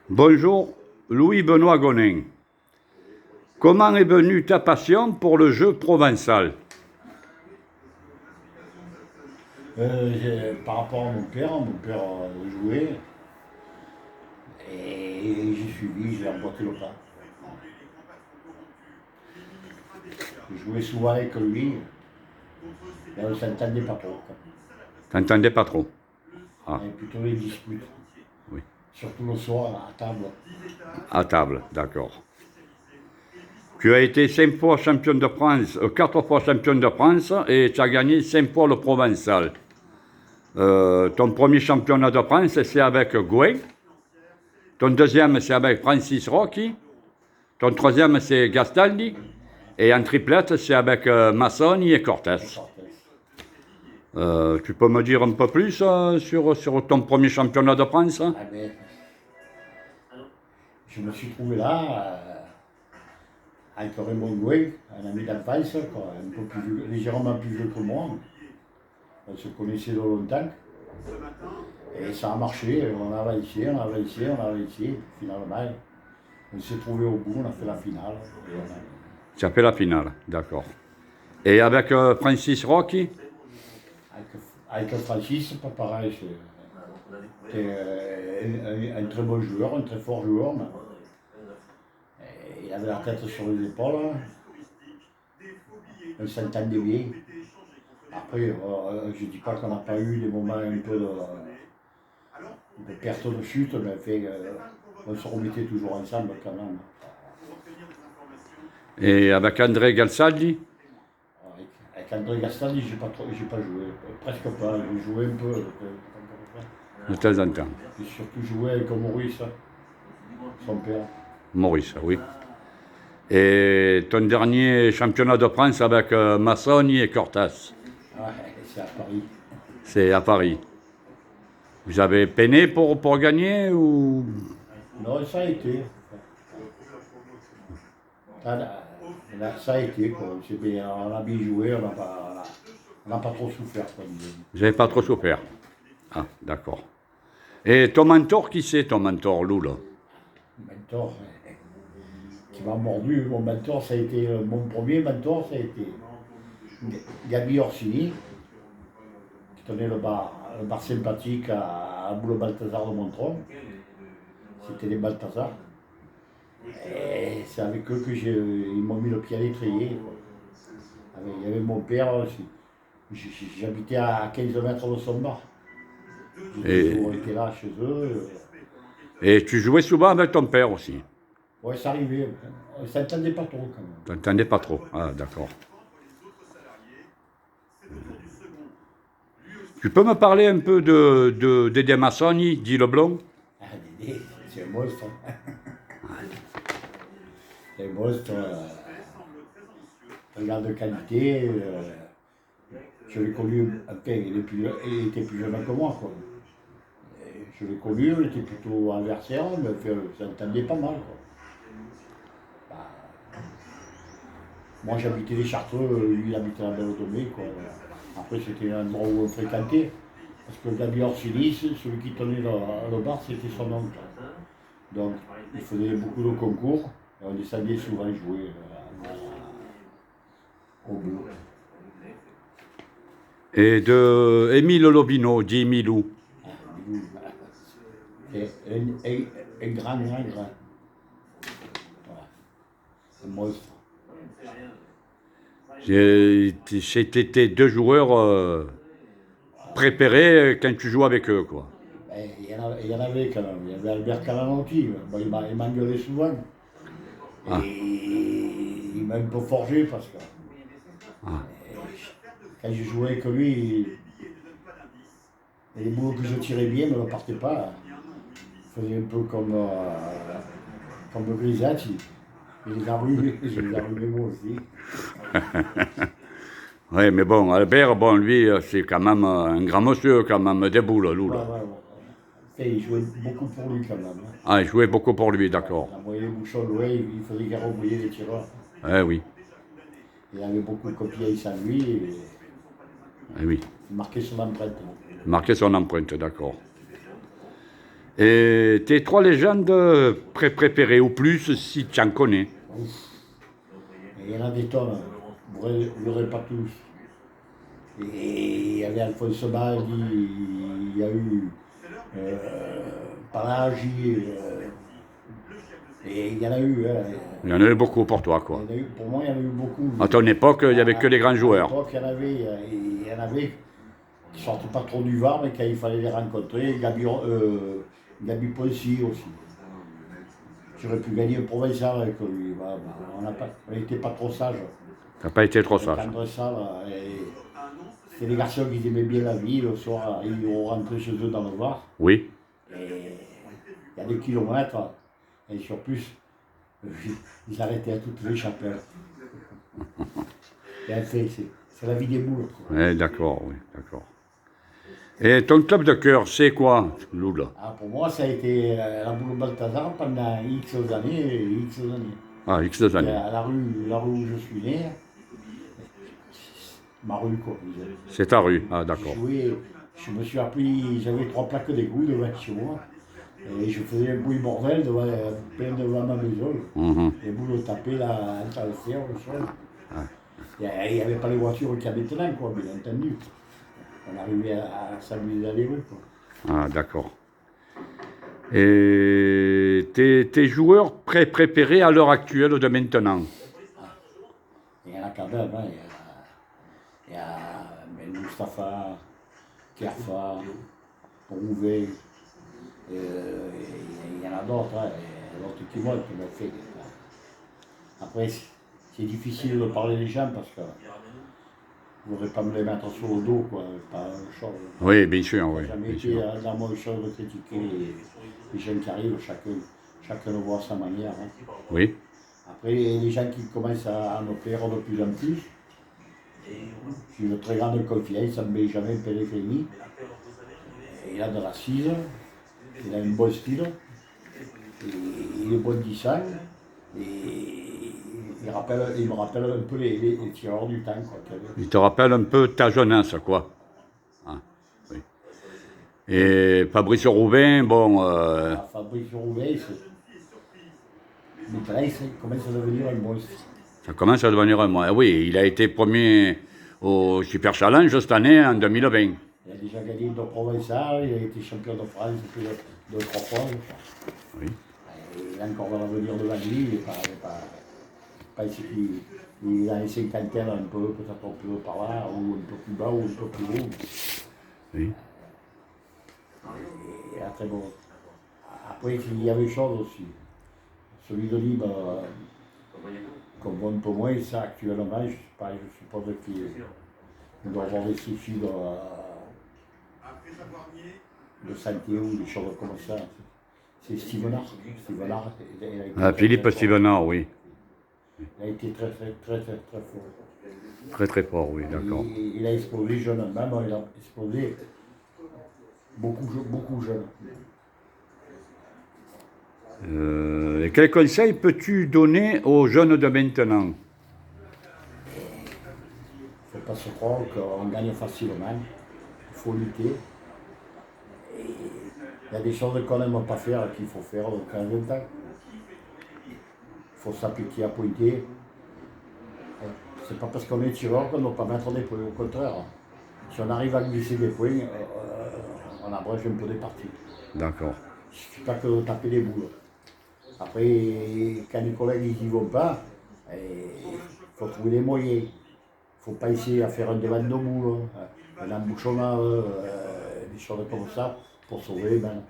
Bonjour, Louis-Benoît Gonin. Comment est venue ta passion pour le jeu provençal? Par rapport à mon père jouait et j'ai suivi, j'ai emboîté le pas. Je jouais souvent avec lui, mais on ne s'entendait pas trop. T'entendais pas trop? Ah, Et plutôt les disputes, oui. surtout le soir à table. À table, d'accord. Tu as été 5 fois champion de France, 4 fois champion de France et tu as gagné 5 fois le provençal. Ton premier championnat de France, c'est avec Gouin. Ton deuxième, c'est avec Francis Rocky. Ton troisième, c'est Gastaldi. Et en triplette, c'est avec Massoni et Cortés. Tu peux me dire un peu plus sur ton premier championnat de France? Ah ben, je me suis trouvé là avec Raymond Gouin, un ami d'enfance, un peu plus vieux, légèrement plus vieux que moi. On se connaissait de longtemps. Et ça a marché, on a réussi, on a réussi, on a réussi. Finalement, on s'est trouvé au bout, on a fait la finale. Tu as fait la finale, d'accord. Et avec Francis Rocky? Avec Francis, c'est pas pareil. C'était un très bon joueur, un très fort joueur. Il avait la tête sur les épaules. On s'entendait bien. Après, je ne dis pas qu'on n'a pas eu des moments un peu de perte de chute, mais on se remettait toujours ensemble quand même. Et avec André Galsaldi? Avec André Gastaldi, j'ai pas joué, presque pas. J'ai joué un peu. De temps en temps. J'ai surtout joué avec Maurice, son père. Maurice, oui. Et ton dernier championnat de France avec Massoni et Cortés? Ouais, c'est à Paris. C'est à Paris. Vous avez peiné pour gagner ou? Non, ça a été. Ça a été, quoi. On a bien joué, on n'a pas trop souffert, quoi, disons. Vous n'avez pas trop souffert? Ah, d'accord. Et ton mentor, qui c'est ton mentor, Lou, là? Mentor, qui m'a mordu, mon mentor, ça a été, mon premier mentor, ça a été Gabi Orsini, qui tenait le bar sympathique à Boule Balthazar de Montron. C'était les Balthazar. Et c'est avec eux ils m'ont mis le pied à l'étrier. Il y avait mon père aussi. J'habitais à 15 mètres de son bar. J'ai Et, toujours été là chez eux. et tu jouais souvent avec ton père aussi? Ouais, ça arrivait. On ne s'entendait pas trop quand même. Tu n'entendais pas trop? Ah, d'accord. Tu peux me parler un peu de Dédé Massoni, dit Leblanc? Ah, Dédé, c'est un monstre. C'est un monstre. Un gars de qualité. Je l'ai connu, après, il était plus jeune que moi, quoi. Et je l'ai connu, il était plutôt adversaire, mais ça s'entendait pas mal, quoi. Bah, moi j'habitais les Chartreux, lui il habitait la Belle-Automée, quoi. Après c'était un endroit où on fréquentait. Parce que Gabi Orsilis, celui qui tenait le bar, c'était son oncle. Donc il faisait beaucoup de concours et on descendait souvent jouer au bout. Et de Émile Lobino, dit Milou. Et un grand. Voilà. Un monstre. C'était tes deux joueurs préférés quand tu joues avec eux, quoi. Il y en avait quand même. Il y avait Albert Calanotti. Bon, il m'engueulait souvent. Ah. Et il m'a un peu forgé parce que Ah. quand je jouais avec lui, les boulots que je tirais bien ne me partaient pas. Il faisait un peu comme le Grisati. Je les arrumais moi aussi. Oui, mais bon, Albert, bon, lui, c'est quand même un grand monsieur, quand même, des boules, Lou, là. Ouais. Enfin, il jouait beaucoup pour lui quand même. Hein. Ah, il jouait beaucoup pour lui, d'accord. Il envoyait les bouchons loin, il faisait garrouiller les tireurs. Eh oui, Il avait beaucoup de copies à lui et eh oui. il marquait son empreinte. Marquer son empreinte, d'accord. Et tes 3 légendes préférées ou plus si tu en connais. Ouf. Et il y en a des tonnes, vous ne l'aurez pas tous. Et il y avait Alphonse Baldi, il y a eu Palagi, et il y en a eu. Il y en a eu beaucoup pour toi, quoi. Il y en a eu, pour moi, il y en a eu beaucoup. À ton époque, il n'y avait que les grands À joueurs. l'époque, il y en avait qui sortaient pas trop du Var, mais quand il fallait les rencontrer, Gabi Poncy aussi. J'aurais pu gagner un provincial avec lui. On n'était pas trop sages. Tu n'as pas été trop sage. C'était des garçons qui aimaient bien la vie. Le soir, ils rentraient chez eux dans le Var. Oui. Et il y a des kilomètres. Et sur plus, ils arrêtaient à toutes les chapelles. Et après, c'est la vie des boules. Oui, d'accord, oui, d'accord. Et ton club de cœur, c'est quoi, Loul? Pour moi, ça a été la boule Balthazar pendant X années. X années. Ah, X deux années. La rue où je suis né, ma rue, quoi. C'est ta rue, ah, d'accord. Je me suis appris, j'avais 3 plaques d'égout devant chez moi. Et je faisais un bruit bordel plein devant ma maison. Les boules tapaient là, entre le fer, le sol. Il n'y avait pas les voitures qu'il y a maintenant, quoi, bien entendu. On arrivait à s'amuser dans les rues, quoi. Ah, d'accord. Et tes joueurs préférés à l'heure actuelle de maintenant? Il y en a quand même, hein. Il y a Moustapha, Kerfa, Rouvet, il y en a d'autres, hein, d'autres qui m'ont fait. Après, c'est difficile de parler des gens parce que je ne voudrais pas me les mettre sur le dos, quoi, pas une chose. Oui, bien sûr, oui. Jamais été dans mon chose de critiquer les gens qui arrivent, chacun le voit à sa manière. Hein. Oui. Après, les gens qui commencent à me plaire de plus en plus, j'ai une très grande confiance en Benjamin Pellegrini. Il a de l'assise, il a un bon style, il est bondissant, et il me rappelle un peu les tireurs du temps. Quoi, il te rappelle un peu ta jeunesse, quoi. Ah, oui. Et Fabrice Rouven, bon... Fabrice Rouven, maintenant, il commence à devenir un monstre. Ça commence à devenir un monstre. Oui, il a été premier au Super Challenge cette année, en 2020. Il a déjà gagné le provincial, il a été champion de France 2 3 fois. Oui. Et il a encore de l'avenir devant lui, il n'est pas ici qu'il a une cinquantaine un peu, peut-être un peu par là, ou un peu plus bas, ou un peu plus haut. Oui. Et après, bon, après, il y avait une chose aussi. Celui de Libre, qu'on voit un peu moins, ça actuellement, je suppose qu'il doit avoir des soucis de santé ou des choses comme ça. C'est Stevenard. Philippe Stevenard, oui. Il a été très fort. Très très fort, oui, d'accord. Il a explosé jeune, même il a explosé beaucoup jeune. Et quel conseil peux-tu donner aux jeunes de maintenant? Il ne faut pas se croire qu'on gagne facilement. Il faut lutter. Et il y a des choses qu'on n'aime pas faire qu'il faut faire dans 15 ans. Il faut s'appliquer à pointer. C'est pas parce qu'on est tireur qu'on ne doit pas mettre des points. Au contraire, si on arrive à glisser des points, on abrège un peu des parties. D'accord. Il ne suffit pas que de taper des boules. Après, quand les collègues n'y vont pas, il faut trouver des moyens. Il ne faut pas essayer à faire un devant de boule, un embouchonnage, des choses comme ça, pour sauver les mains.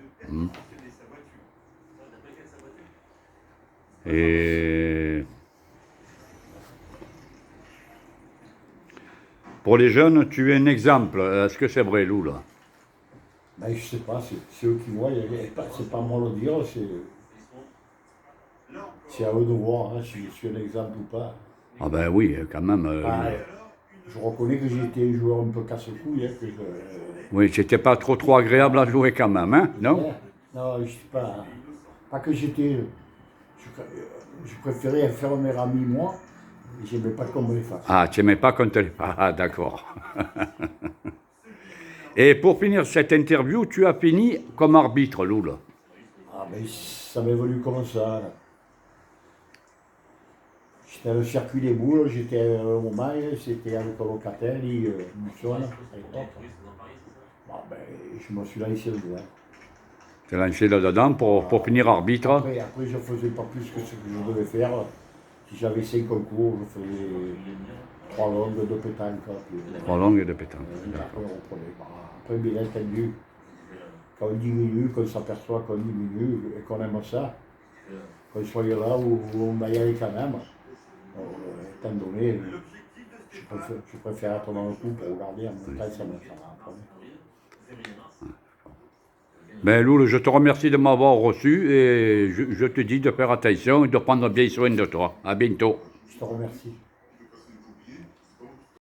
Et pour les jeunes, tu es un exemple. Est-ce que c'est vrai, Lou, là? Ben, je ne sais pas, c'est eux qui voient, c'est pas moi de dire, c'est à eux de voir hein, si je suis un exemple ou pas. Ah ben oui, quand même. Je reconnais que j'ai été un joueur un peu casse-couille. Hein, Oui, c'était pas trop agréable à jouer quand même, hein, non? Non, je sais pas. Pas que j'étais. Je préférais faire mes amis, moi, et je n'aimais pas qu'on me les fasse. Ah, tu n'aimais pas qu'on te les fasse. Ah, d'accord. Et pour finir cette interview, tu as fini comme arbitre, Loul. Ah ben ça m'est venu comme ça. J'étais à le circuit des boules, j'étais au moment, c'était avec le locataire, Musson, à l'époque. Bon, ben, je me suis laissé le doigt. Tu es lancé là-dedans pour finir arbitre. Après, je ne faisais pas plus que ce que je devais faire. Si j'avais 5 concours, je faisais 3 longues, 2 pétanques. 3 longues de pétanque. Après, on reprenait. Après, bien entendu, quand on diminue, qu'on s'aperçoit qu'on diminue et qu'on aime ça, qu'on soit là où on va y aller quand même, étant donné, je préfère être dans le coup pour regarder en même temps, ça me apprendre. Ben Loul, je te remercie de m'avoir reçu et je te dis de faire attention et de prendre bien soin de toi. À bientôt. Je te remercie.